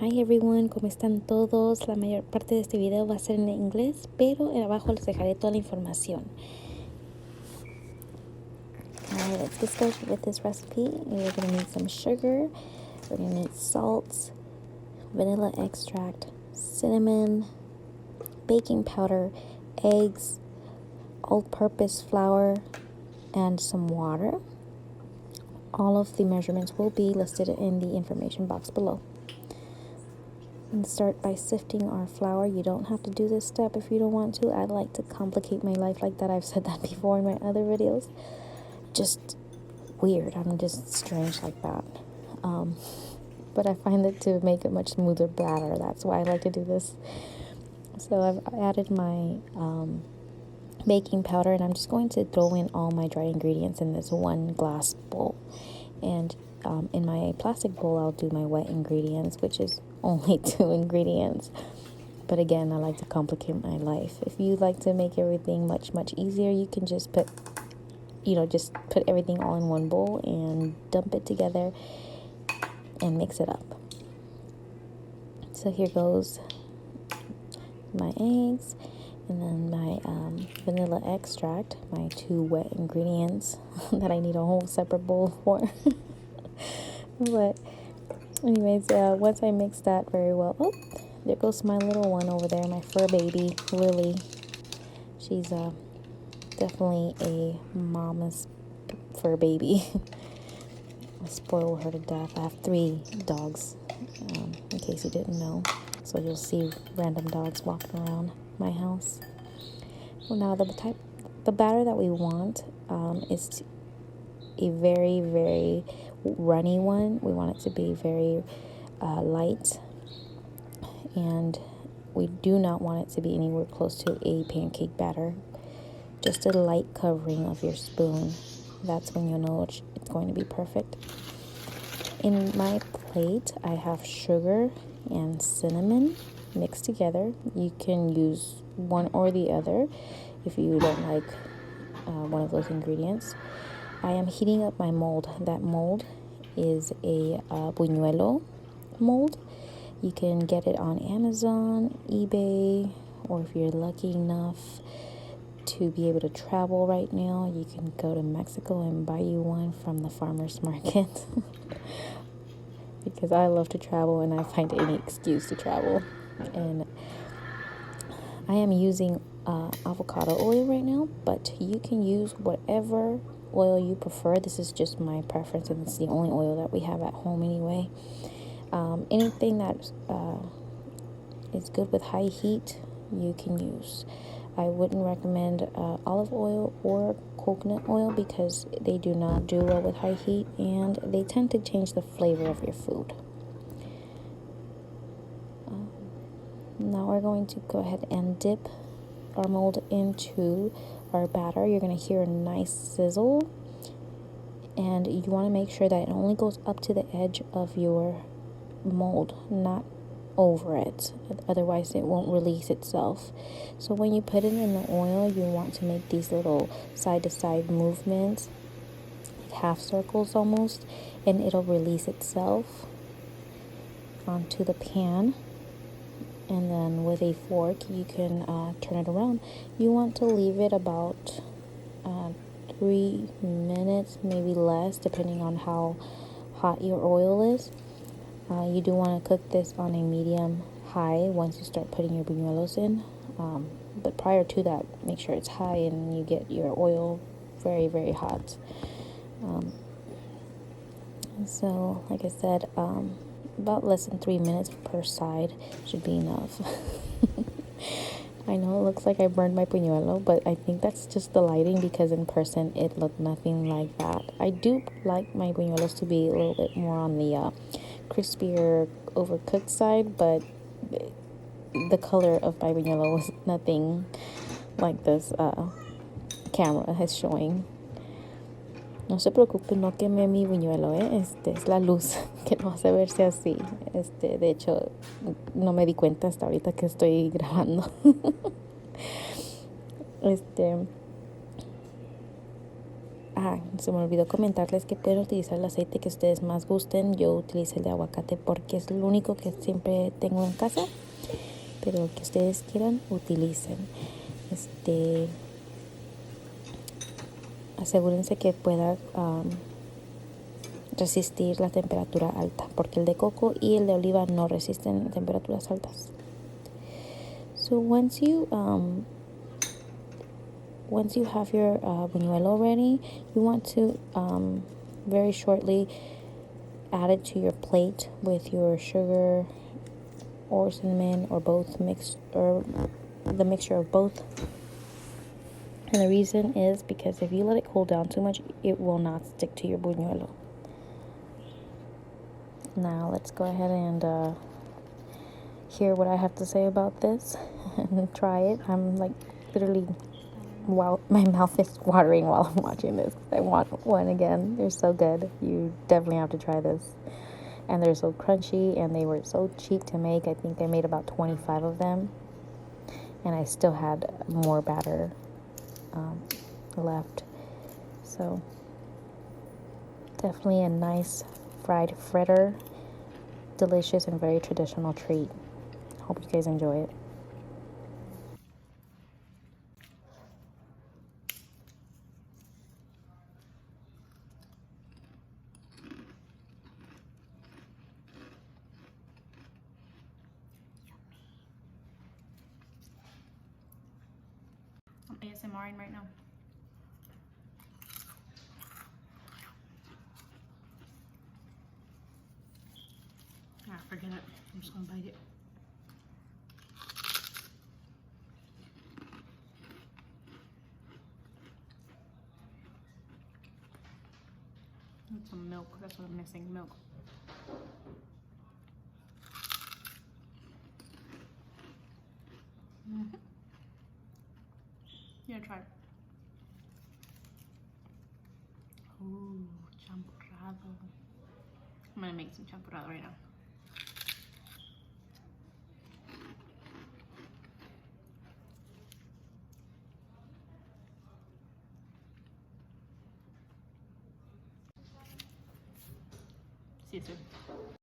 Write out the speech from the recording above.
Hi everyone, ¿cómo están todos? La mayor parte de este video va a ser en inglés, pero abajo les dejaré toda la información. Alright, let's get started with this recipe. We're going to need some sugar, we're going to need salt, vanilla extract, cinnamon, baking powder, eggs, all-purpose flour, and some water. All of the measurements will be listed in the information box below. And start by sifting our flour. You don't have to do this step if you don't want to. I like to complicate my life like that. I've said that before in my other videos. Just weird. I'm just strange like that. But I find it to make a much smoother batter. That's why I like to do this. So I've added my baking powder, and I'm just going to throw in all my dry ingredients in this one glass bowl. And in my plastic bowl, I'll do my wet ingredients, which is only 2 ingredients. But again, I like to complicate my life. If you like to make everything much easier, you can just put everything all in one bowl and dump it together and mix it up. So here goes my eggs, and then my vanilla extract, my 2 wet ingredients that I need a whole separate bowl for. But anyways, once I mix that very well, oh, there goes my little one over there, my fur baby, Lily. She's definitely a mama's fur baby. I spoil her to death. I have 3 dogs, in case you didn't know. So you'll see random dogs walking around my house. Well, now the batter that we want is a very, very runny one. We want it to be very light, and we do not want it to be anywhere close to a pancake batter. Just a light covering of your spoon. That's when you'll know it's going to be perfect. In my plate, I have sugar and cinnamon mixed together. You can use one or the other if you don't like one of those ingredients. I am heating up my mold. That mold is a buñuelo mold. You can get it on Amazon, eBay, or if you're lucky enough to be able to travel right now, you can go to Mexico and buy you one from the farmer's market. Because I love to travel and I find any excuse to travel. And I am using avocado oil right now, but you can use whatever oil you prefer. This is just my preference, and it's the only oil that we have at home anyway. Anything that is good with high heat, you can use. I wouldn't recommend olive oil or coconut oil because they do not do well with high heat, and they tend to change the flavor of your food. Now we're going to go ahead and dip our mold into our batter. You're going to hear a nice sizzle, and you want to make sure that it only goes up to the edge of your mold, not over it. Otherwise it won't release itself. So when you put it in the oil, you want to make these little side to side movements, like half circles almost, and it'll release itself onto the pan. And then with a fork you can turn it around. You want to leave it about 3 minutes, maybe less, depending on how hot your oil is. You do want to cook this on a medium high once you start putting your buñuelos in. But prior to that, make sure it's high and you get your oil very, very hot. So, like I said, about less than 3 minutes per side should be enough. I know it looks like I burned my buñuelo, but I think that's just the lighting, because in person it looked nothing like that. I do like my buñuelos to be a little bit more on the crispier, overcooked side, but the color of my buñuelo was nothing like this camera is showing. No se preocupe, no quemé mi buñuelo, es la luz que no hace verse así. De hecho, no me di cuenta hasta ahorita que estoy grabando. Se me olvidó comentarles que pueden utilizar el aceite que ustedes más gusten. Yo utilizo el de aguacate porque es lo único que siempre tengo en casa, pero el que ustedes quieran utilicen. Asegúrense que pueda resistir la temperatura alta, porque el de coco y el de oliva no resisten temperaturas altas. So once you have your buñuelo ready, you want to very shortly add it to your plate with your sugar or cinnamon or both mixed, or the mixture of both. And the reason is because if you let it cool down too much, it will not stick to your buñuelo. Now let's go ahead and hear what I have to say about this and try it. I'm like literally, wow, my mouth is watering while I'm watching this. I want one again. They're so good. You definitely have to try this. And they're so crunchy, and they were so cheap to make. I think I made about 25 of them, and I still had more batter left. So definitely a nice fried fritter. Delicious and very traditional treat. Hope you guys enjoy it. I'm ASMRing right now. Forget it. I'm just gonna bite it. Need some milk. That's what I'm missing. Milk. Yeah, try it. Ooh, champurrado. I'm gonna make some champurrado right now. See you soon.